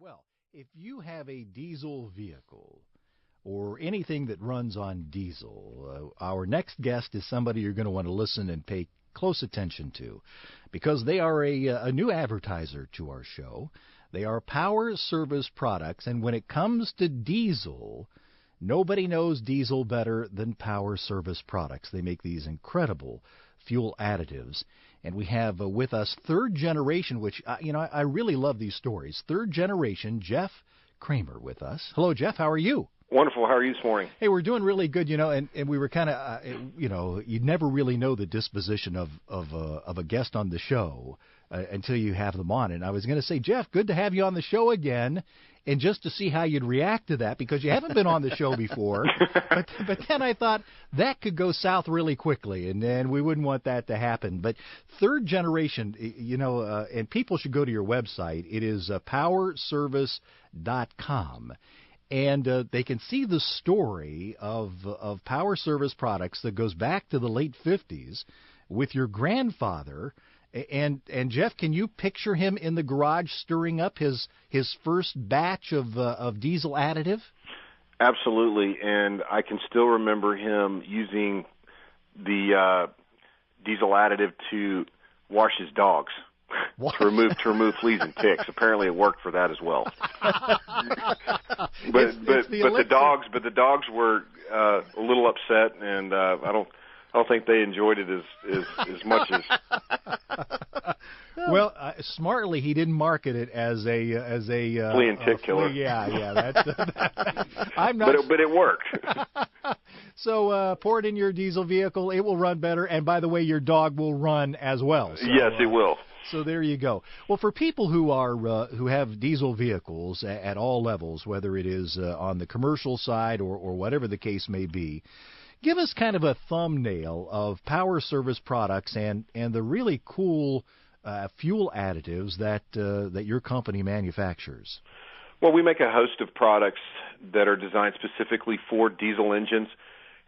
Well, if you have a diesel vehicle or anything that runs on diesel, our next guest is somebody you're going to want to listen and pay close attention to because they are a new advertiser to our show. They are Power Service Products, and when it comes to diesel, nobody knows diesel better than Power Service Products. They make these incredible fuel additives. And we have with us third generation, which, I really love these stories. Third generation, Jeff Kramer with us. Hello, Jeff. How are you? Wonderful. How are you this morning? Hey, we're doing really good, and we were kind of, you'd never really know the disposition of a guest on the show until you have them on. And I was going to say, Jeff, good to have you on the show again, and just to see how you'd react to that, because you haven't been on the show before. But then I thought that could go south really quickly, and then we wouldn't want that to happen. But third generation, and people should go to your website. It is powerservice.com. And they can see the story of Power Service Products that goes back to the late 50s with your grandfather. And Jeff, can you picture him in the garage stirring up his first batch of diesel additive? Absolutely, and I can still remember him using the diesel additive to wash his dogs. to remove fleas and ticks. Apparently, it worked for that as well. but the dogs were a little upset, and I don't think they enjoyed it as much as. Well, smartly, he didn't market it as a flea and tick killer. Yeah, that's. I'm not. But it worked. So pour it in your diesel vehicle; it will run better. And by the way, your dog will run as well. So, yes, it will. So there you go. Well, for people who have diesel vehicles at all levels, whether it is on the commercial side or whatever the case may be, give us kind of a thumbnail of Power Service Products and the really cool fuel additives that your company manufactures. Well, we make a host of products that are designed specifically for diesel engines,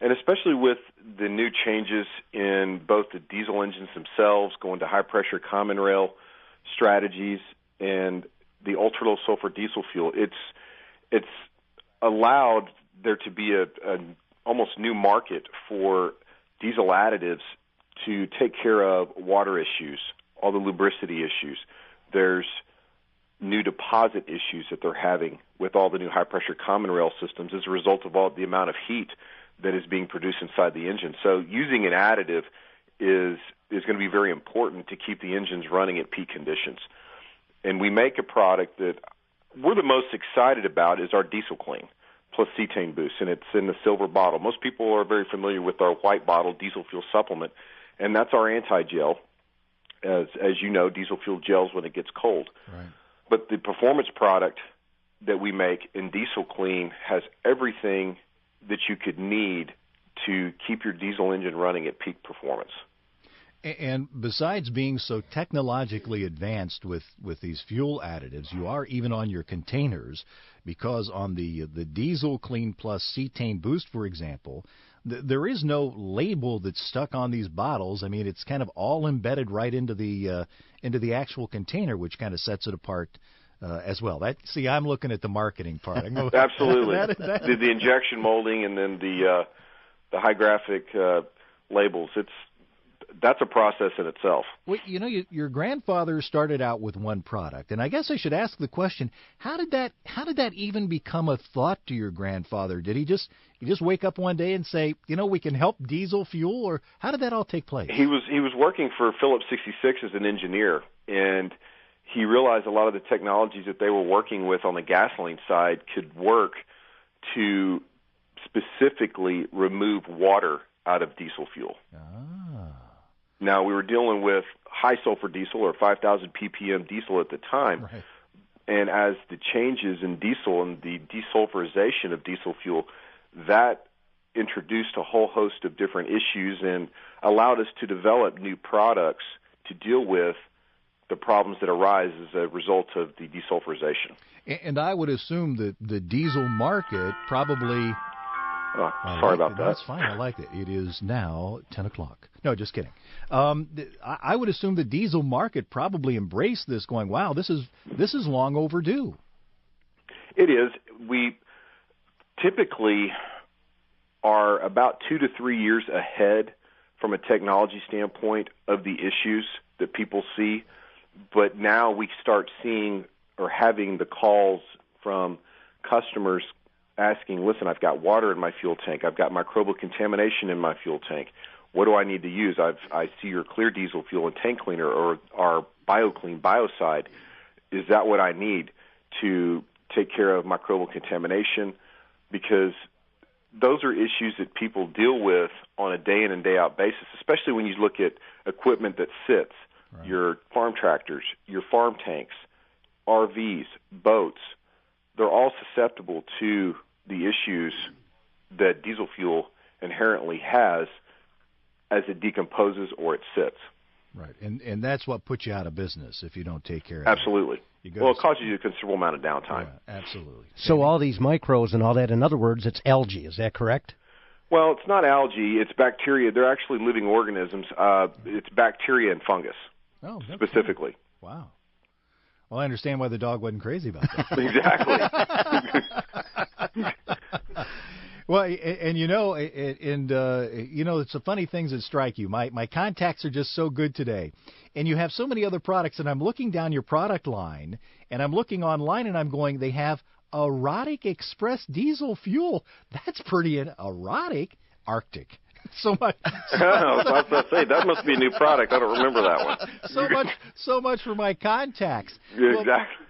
and especially with the new changes in both the diesel engines themselves, going to high-pressure common rail strategies, and the ultra-low sulfur diesel fuel, it's allowed there to be a almost new market for diesel additives to take care of water issues, all the lubricity issues. There's new deposit issues that they're having with all the new high-pressure common rail systems as a result of all the amount of heat that is being produced inside the engine. So using an additive is going to be very important to keep the engines running at peak conditions. And we make a product that we're the most excited about is our Diesel Clean plus cetane boost, and it's in the silver bottle. Most people are very familiar with our white bottle diesel fuel supplement, and that's our anti-gel. As you know, diesel fuel gels when it gets cold. Right. But the performance product that we make in Diesel Clean has everything that you could need to keep your diesel engine running at peak performance. And besides being so technologically advanced with these fuel additives, you are even on your containers, because on the Diesel Clean Plus Cetane Boost, for example, there is no label that's stuck on these bottles. I mean, it's kind of all embedded right into the actual container, which kind of sets it apart as well. I'm looking at the marketing part. Absolutely. The injection molding and then the high graphic labels. That's a process in itself. Well, your grandfather started out with one product, and I guess I should ask the question: How did that even become a thought to your grandfather? Did he just wake up one day and say, we can help diesel fuel, or how did that all take place? He was working for Phillips 66 as an engineer, and he realized a lot of the technologies that they were working with on the gasoline side could work to specifically remove water out of diesel fuel. Now, we were dealing with high sulfur diesel or 5,000 ppm diesel at the time. Right. And as the changes in diesel and the desulfurization of diesel fuel, that introduced a whole host of different issues and allowed us to develop new products to deal with the problems that arise as a result of the desulfurization. And I would assume that the diesel market probably... sorry about that. That's fine. I like it. It is now 10 o'clock. No, just kidding. I would assume the diesel market probably embraced this, going, wow, this is long overdue. It is. We typically are about 2 to 3 years ahead from a technology standpoint of the issues that people see, but now we start seeing or having the calls from customers asking, listen, I've got water in my fuel tank, I've got microbial contamination in my fuel tank, what do I need to use? I see your clear diesel fuel and tank cleaner or our BioClean Biocide. Is that what I need to take care of microbial contamination? Because those are issues that people deal with on a day in and day out basis, especially when you look at equipment that sits, right. Your farm tractors, your farm tanks, RVs, boats. They're all susceptible to the issues that diesel fuel inherently has as it decomposes or it sits. Right, and that's what puts you out of business if you don't take care of Absolutely. it. Well, it causes you a considerable amount of downtime. Yeah, absolutely. So all these micros and all that, in other words, it's algae, is that correct? Well, it's not algae, it's bacteria. They're actually living organisms. It's bacteria and fungus, specifically. Cool. Wow. Well, I understand why the dog wasn't crazy about that. Exactly. Well, and it's the funny things that strike you. My contacts are just so good today, and you have so many other products. And I'm looking down your product line, and I'm looking online, and I'm going, they have erotic express diesel fuel. That's pretty erotic. Arctic. So much. I was about to say that must be a new product. I don't remember that one. so much for my contacts. Yeah, exactly.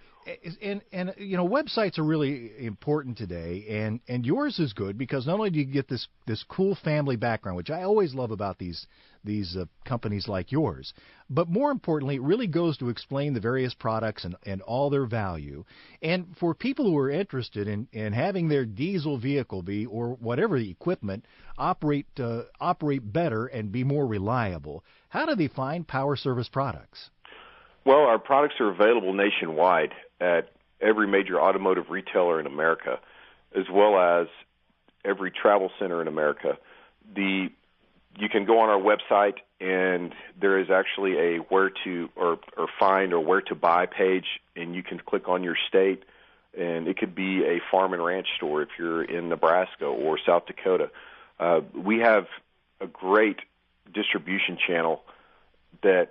And websites are really important today, and yours is good because not only do you get this cool family background, which I always love about these companies like yours, but more importantly, it really goes to explain the various products and all their value. And for people who are interested in having their diesel vehicle be, or whatever the equipment, operate better and be more reliable, how do they find Power Service products? Well, our products are available nationwide at every major automotive retailer in America, as well as every travel center in America. You can go on our website, and there is actually a where to or find or where to buy page, and you can click on your state, and it could be a farm and ranch store if you're in Nebraska or South Dakota. We have a great distribution channel that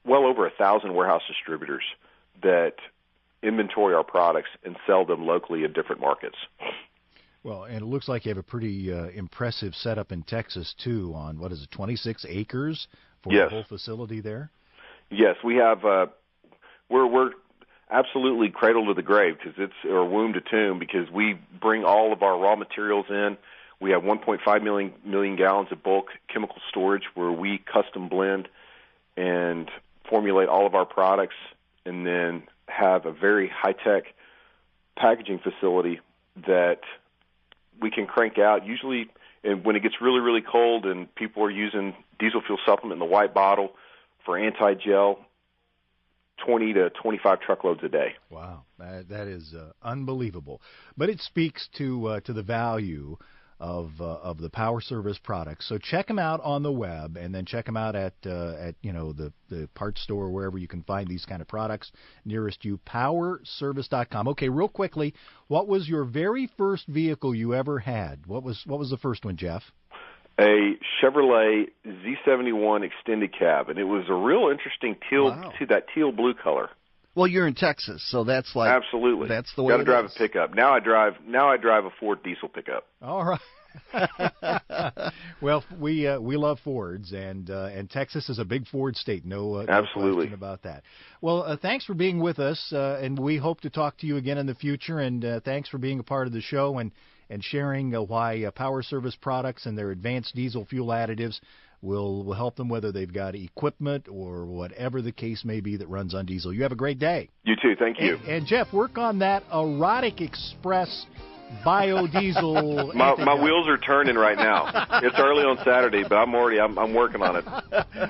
well over 1,000 warehouse distributors that inventory our products and sell them locally in different markets. Well, and it looks like you have a pretty impressive setup in Texas, too, on, 26 acres for the whole facility there? Yes, we have, we're absolutely cradle to the grave, or womb to tomb, because we bring all of our raw materials in. We have 1.5 million gallons of bulk chemical storage where we custom blend and formulate all of our products, and then have a very high-tech packaging facility that we can crank out. Usually, and when it gets really, really cold and people are using diesel fuel supplement in the white bottle for anti-gel, 20 to 25 truckloads a day. Wow, that is unbelievable. But it speaks to the value of the Power Service products. So check them out on the web, and then check them out at the parts store, wherever you can find these kind of products nearest you. PowerService.com. Okay, real quickly, what was your very first vehicle you ever had? What was the first one, Jeff? A Chevrolet Z71 extended cab, and it was a real interesting teal blue color. Well, you're in Texas, so that's like absolutely that's the way. Got to drive a pickup. Now I drive a Ford diesel pickup. All right. Well, we love Fords, and Texas is a big Ford state. No question about that. Well, thanks for being with us, and we hope to talk to you again in the future. And thanks for being a part of the show and sharing why Power Service products and their advanced diesel fuel additives will help them, whether they've got equipment or whatever the case may be that runs on diesel. You have a great day. You too. Thank you. And Jeff, work on that Erotic Express biodiesel. my wheels are turning right now. It's early on Saturday, but I'm working on it.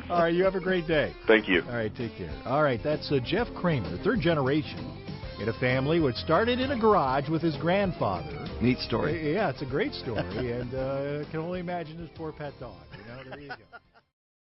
All right, you have a great day. Thank you. All right, take care. All right, that's Jeff Kramer, third generation in a family which started in a garage with his grandfather. Neat story. Yeah, it's a great story, and can only imagine his poor pet dog. There you go.